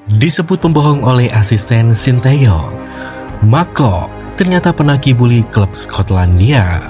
Disebut pembohong oleh asisten Sinteyong, Mark Klok ternyata pernah kibuli klub Skotlandia.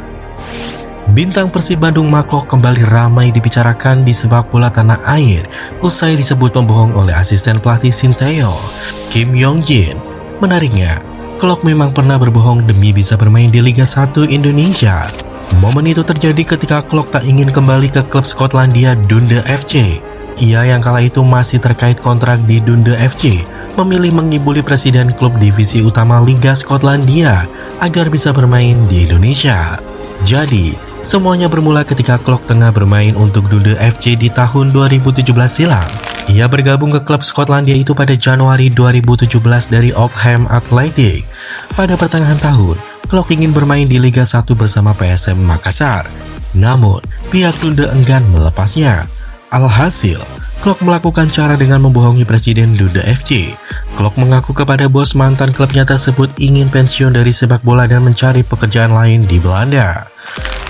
Bintang Persib Bandung Mark Klok kembali ramai dibicarakan di sepak bola tanah air usai disebut pembohong oleh asisten pelatih Sinteyong, Kim Yong-jin. Menariknya, Klok memang pernah berbohong demi bisa bermain di Liga 1 Indonesia. Momen itu terjadi ketika Klok tak ingin kembali ke klub Skotlandia Dundee FC. Ia yang kala itu masih terkait kontrak di Dundee FC, memilih mengibuli presiden klub divisi utama Liga Skotlandia agar bisa bermain di Indonesia. Jadi, semuanya bermula ketika Klok tengah bermain untuk Dundee FC di tahun 2017 silam. Ia bergabung ke klub Skotlandia itu pada Januari 2017 dari Oldham Athletic. Pada pertengahan tahun, Klok ingin bermain di Liga 1 bersama PSM Makassar. Namun, pihak Dundee enggan melepasnya. Alhasil, Klok melakukan cara dengan membohongi presiden Dundee FC. Klok mengaku kepada bos mantan klubnya tersebut ingin pensiun dari sepak bola dan mencari pekerjaan lain di Belanda.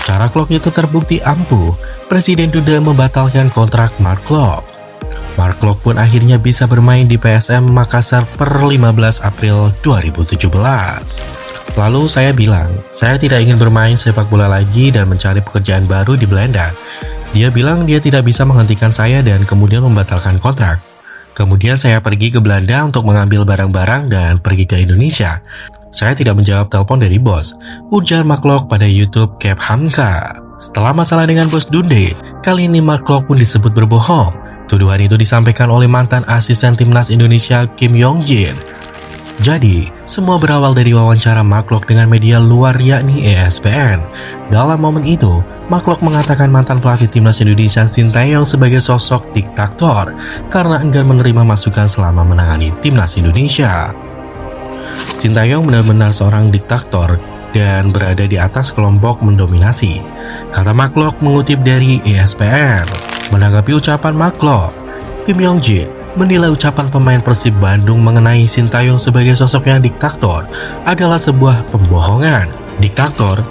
Cara Klok itu terbukti ampuh. Presiden Dundee membatalkan kontrak Mark Klok. Mark Klok pun akhirnya bisa bermain di PSM Makassar per 15 April 2017. Lalu saya bilang, saya tidak ingin bermain sepak bola lagi dan mencari pekerjaan baru di Belanda. Dia bilang dia tidak bisa menghentikan saya dan kemudian membatalkan kontrak. Kemudian saya pergi ke Belanda untuk mengambil barang-barang dan pergi ke Indonesia. Saya tidak menjawab telepon dari bos, ujar Mark Klok pada YouTube Cap Hamka. Setelah masalah dengan bos Dundee, kali ini Mark Klok pun disebut berbohong. Tuduhan itu disampaikan oleh mantan asisten timnas Indonesia Kim Yong-jin. Jadi, semua berawal dari wawancara Mark Klok dengan media luar yakni ESPN. Dalam momen itu, Mark Klok mengatakan mantan pelatih timnas Indonesia Sinteyong sebagai sosok diktator karena enggan menerima masukan selama menangani timnas Indonesia. Sinteyong benar-benar seorang diktator dan berada di atas kelompok mendominasi, kata Mark Klok mengutip dari ESPN. Menanggapi ucapan Mark Klok, Kim Yong-jin menilai ucapan pemain Persib Bandung mengenai Sinteyong sebagai sosok yang diktator adalah sebuah pembohongan. Diktator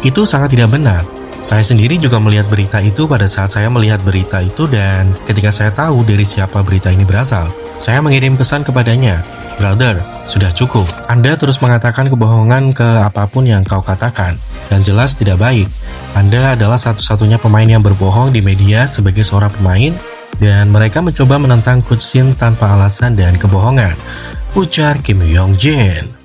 itu sangat tidak benar. Saya sendiri juga melihat berita itu pada saat saya melihat berita itu dan ketika saya tahu dari siapa berita ini berasal, saya mengirim pesan kepadanya, "Brother, sudah cukup. Anda terus mengatakan kebohongan ke apapun yang kau katakan dan jelas tidak baik. Anda adalah satu-satunya pemain yang berbohong di media sebagai seorang pemain dan mereka mencoba menentang Coach Sin tanpa alasan dan kebohongan," ujar Kim Yong-jin.